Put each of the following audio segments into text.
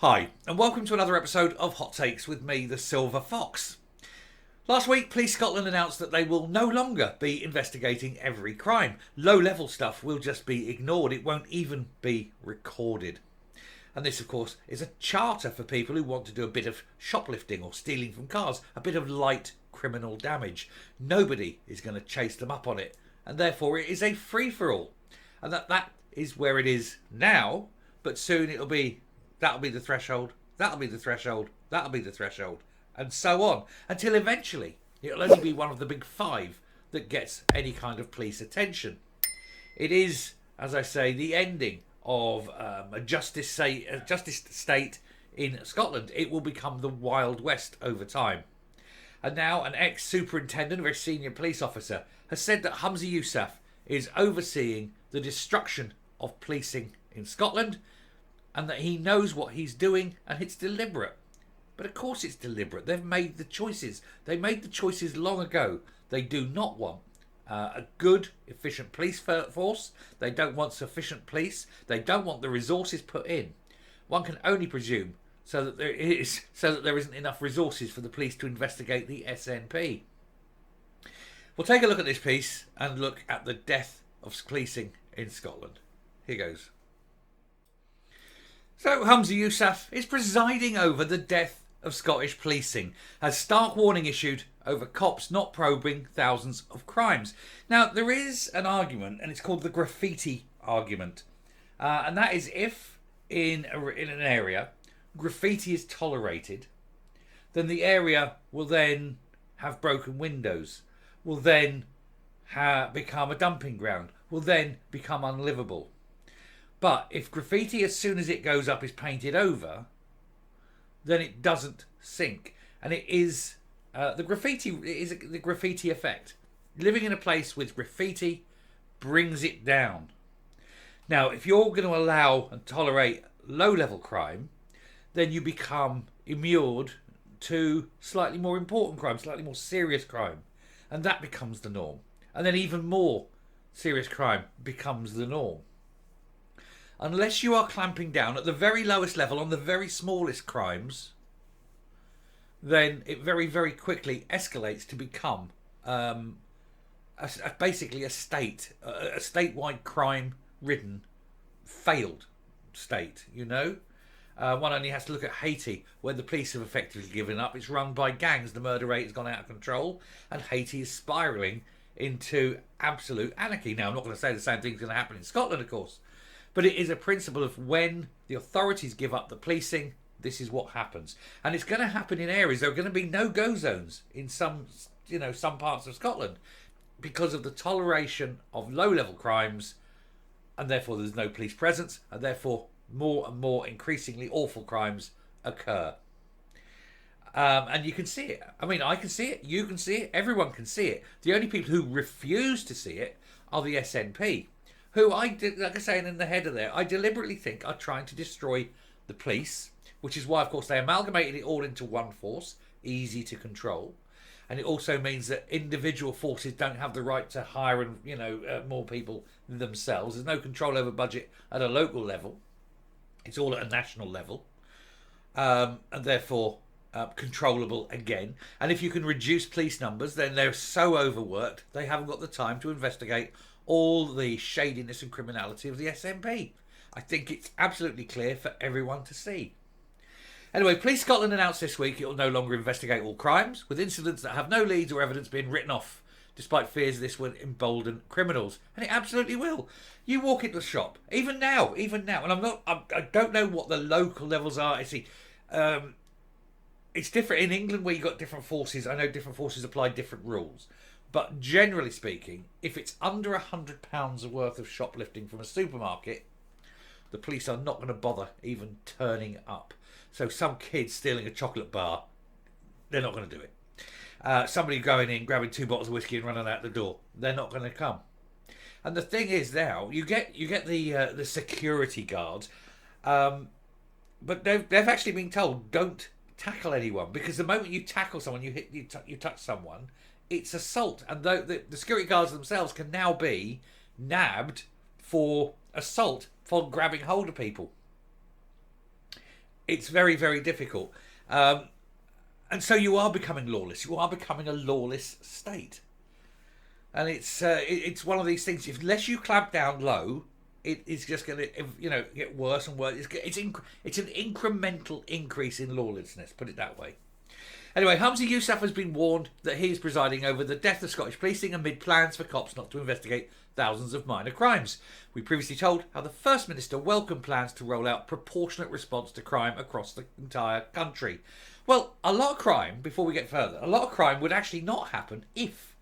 Hi, and welcome to another episode of Hot Takes with me, the Silver Fox. Last week, Police Scotland announced that they will no longer be investigating every crime. Low-level stuff will just be ignored. It won't even be recorded. And this, of course, is a charter for people who want to do a bit of shoplifting or stealing from cars, a bit of light criminal damage. Nobody is going to chase them up on it, and therefore it is a free-for-all. And that is where it is now, but soon that'll be the threshold, that'll be the threshold, that'll be the threshold, and so on, until eventually it'll only be one of the big five that gets any kind of police attention. It is, as I say, the ending of a justice state in Scotland. It will become the Wild West over time. And now an ex-superintendent, a very senior police officer, has said that Humza Yousaf is overseeing the destruction of policing in Scotland, and that he knows what he's doing and it's deliberate. But of course it's deliberate. They've made the choices. They made the choices long ago. They do not want a good, efficient police force. They don't want sufficient police. They don't want the resources put in. One can only presume so that there isn't enough resources for the police to investigate the SNP. We'll take a look at this piece and look at the death of policing in Scotland. Here goes. So Humza Yousaf is presiding over the death of Scottish policing, has stark warning issued over cops not probing thousands of crimes. Now, there is an argument, and it's called the graffiti argument. And that is if in an area graffiti is tolerated, then the area will then have broken windows, will then become a dumping ground, will then become unlivable. But if graffiti, as soon as it goes up, is painted over, then it doesn't sink. And it is the graffiti effect. Living in a place with graffiti brings it down. Now, if you're going to allow and tolerate low-level crime, then you become immured to slightly more important crime, slightly more serious crime. And that becomes the norm. And then even more serious crime becomes the norm. Unless you are clamping down at the very lowest level on the very smallest crimes, then it very, very quickly escalates to become basically a statewide crime-ridden, failed state, you know? One only has to look at Haiti, where the police have effectively given up. It's run by gangs. The murder rate has gone out of control, and Haiti is spiralling into absolute anarchy. Now, I'm not going to say the same thing's going to happen in Scotland, of course, but it is a principle of when the authorities give up the policing, this is what happens. And it's going to happen in areas. There are going to be no-go zones in some parts of Scotland because of the toleration of low-level crimes, and therefore there's no police presence, and therefore more and more increasingly awful crimes occur. And you can see it. I mean, I can see it. You can see it. Everyone can see it. The only people who refuse to see it are the SNP. Who like I say in the header there, I deliberately think are trying to destroy the police, which is why, of course, they amalgamated it all into one force, easy to control. And it also means that individual forces don't have the right to hire more people themselves. There's no control over budget at a local level. It's all at a national level. And therefore controllable again. And if you can reduce police numbers, then they're so overworked, they haven't got the time to investigate all the shadiness and criminality of the SNP. I think it's absolutely clear for everyone to see. Anyway, Police Scotland announced this week it will no longer investigate all crimes, with incidents that have no leads or evidence being written off, despite fears this would embolden criminals. And it absolutely will. You walk into the shop, even now, and I don't know what the local levels are. I see, it's different in England where you've got different forces. I know different forces apply different rules. But generally speaking, if it's under £100 worth of shoplifting from a supermarket, the police are not going to bother even turning up. So some kid stealing a chocolate bar, they're not going to do it. Somebody going in, grabbing 2 bottles of whiskey and running out the door, they're not going to come. And the thing is now, you get the security guards, but they've actually been told don't tackle anyone, because the moment you tackle someone, you touch someone, it's assault. And the security guards themselves can now be nabbed for assault for grabbing hold of people. It's very, very difficult. And so you are becoming lawless. You are becoming a lawless state. And it's one of these things. Unless you clamp down low, it is just going to get worse and worse. It's an incremental increase in lawlessness. Put it that way. Anyway, Humza Yousaf has been warned that he is presiding over the death of Scottish policing amid plans for cops not to investigate thousands of minor crimes. We previously told how the First Minister welcomed plans to roll out proportionate response to crime across the entire country. Well, a lot of crime, before we get further, a lot of crime would actually not happen if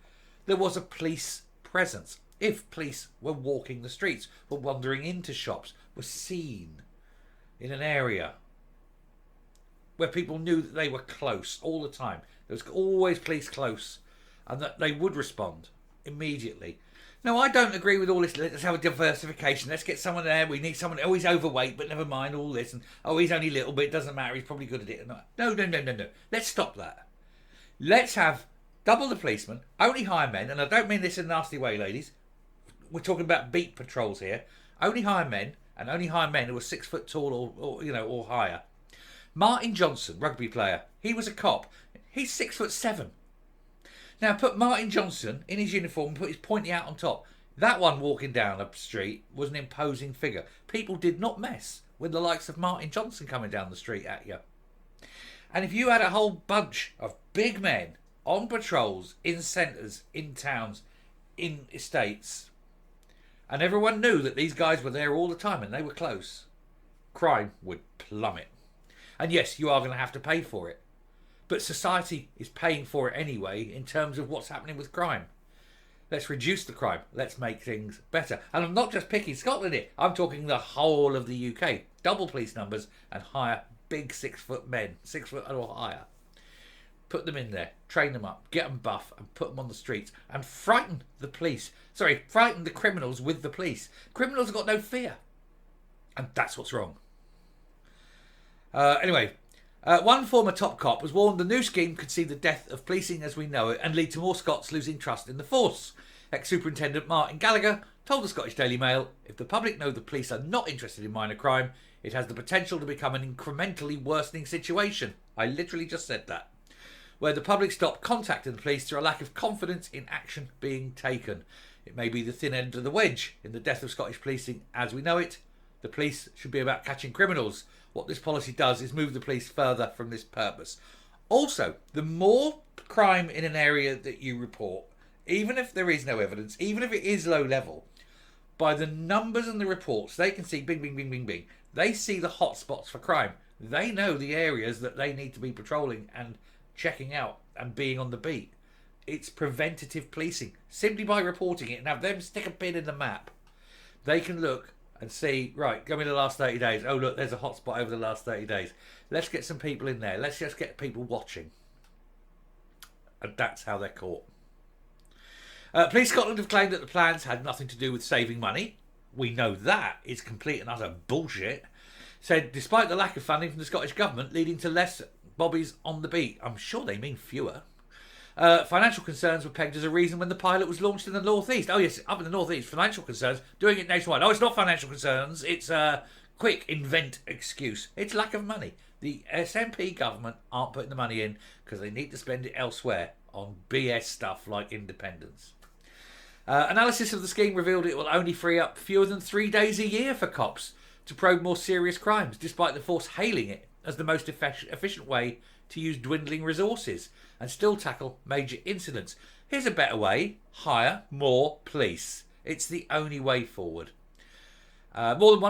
there was a police presence. If police were walking the streets, were wandering into shops, were seen in an area where people knew that they were close all the time. There was always police close, and that they would respond immediately. Now, I don't agree with all this. Let's have a diversification. Let's get someone there. We need someone. Oh, he's overweight, but never mind all this. And oh, he's only little, but it doesn't matter. He's probably good at it. No. Let's stop that. Let's have double the policemen, only hire men, and I don't mean this in a nasty way, ladies. We're talking about beat patrols here. Only hire men, and only hire men who are 6 foot tall or higher. Martin Johnson, rugby player, he was a cop. He's 6'7". Now put Martin Johnson in his uniform and put his pointy out on top. That one walking down a street was an imposing figure. People did not mess with the likes of Martin Johnson coming down the street at you. And if you had a whole bunch of big men on patrols, in centres, in towns, in estates, and everyone knew that these guys were there all the time and they were close, crime would plummet. And yes, you are going to have to pay for it. But society is paying for it anyway in terms of what's happening with crime. Let's reduce the crime. Let's make things better. And I'm not just picking Scotland here. I'm talking the whole of the UK. Double police numbers and hire big 6 foot men, 6 foot or higher. Put them in there, train them up, get them buff and put them on the streets and frighten the police. Frighten the criminals with the police. Criminals have got no fear. And that's what's wrong. Anyway, one former top cop was warned the new scheme could see the death of policing as we know it and lead to more Scots losing trust in the force. Ex-Superintendent Martin Gallagher told the Scottish Daily Mail, if the public know the police are not interested in minor crime, it has the potential to become an incrementally worsening situation. I literally just said that. Where the public stop contacting the police through a lack of confidence in action being taken. It may be the thin end of the wedge in the death of Scottish policing as we know it. The police should be about catching criminals. What this policy does is move the police further from this purpose. Also, the more crime in an area that you report, even if there is no evidence, even if it is low level, by the numbers and the reports, they can see bing, bing, bing, bing, bing. They see the hot spots for crime. They know the areas that they need to be patrolling and checking out and being on the beat. It's preventative policing. Simply by reporting it and have them stick a pin in the map, they can look and see, right, go in the last 30 days. Oh, look, there's a hot spot over the last 30 days. Let's get some people in there. Let's just get people watching. And that's how they're caught. Police Scotland have claimed that the plans had nothing to do with saving money. We know that is complete and utter bullshit. Said, despite the lack of funding from the Scottish Government, leading to less bobbies on the beat. I'm sure they mean fewer. Financial concerns were pegged as a reason when the pilot was launched in the North East. Oh yes, up in the North East, financial concerns, doing it nationwide. Oh, it's not financial concerns, it's a quick invent excuse. It's lack of money. The SNP government aren't putting the money in because they need to spend it elsewhere on BS stuff like independence. Analysis of the scheme revealed it will only free up fewer than 3 days a year for cops to probe more serious crimes, despite the force hailing it as the most efficient way to use dwindling resources and still tackle major incidents. Here's a better way. Hire more police. It's the only way forward. More than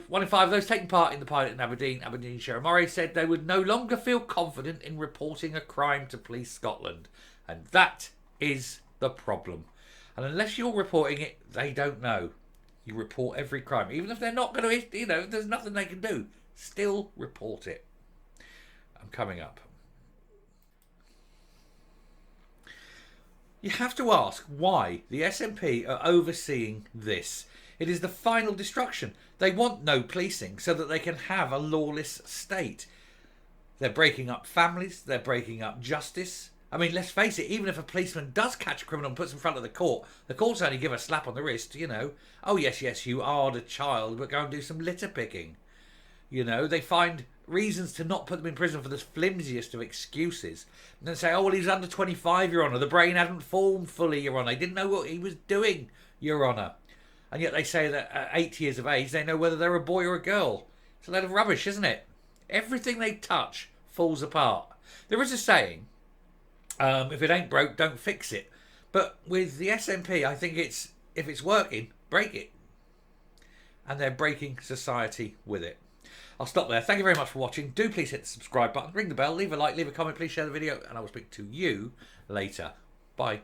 one in five of those taking part in the pilot in Aberdeenshire Moray said they would no longer feel confident in reporting a crime to Police Scotland. And that is the problem. And unless you're reporting it, they don't know. You report every crime. Even if they're not going to, there's nothing they can do. Still report it. I'm coming up. You have to ask why the SNP are overseeing this. It is the final destruction. They want no policing so that they can have a lawless state. They're breaking up families. They're breaking up justice. I mean, let's face it, even if a policeman does catch a criminal and puts him in front of the courts only give a slap on the wrist, Oh, yes, you are the child, but go and do some litter picking. They find reasons to not put them in prison for the flimsiest of excuses. And then say, oh, well, he's under 25, Your Honour. The brain hadn't formed fully, Your Honour. He didn't know what he was doing, Your Honour. And yet they say that at 8 years of age, they know whether they're a boy or a girl. It's a load of rubbish, isn't it? Everything they touch falls apart. There is a saying, if it ain't broke, don't fix it. But with the SNP, I think it's, if it's working, break it. And they're breaking society with it. I'll stop there. Thank you very much for watching. Do please hit the subscribe button, ring the bell, leave a like, leave a comment, please share the video, and I will speak to you later. Bye.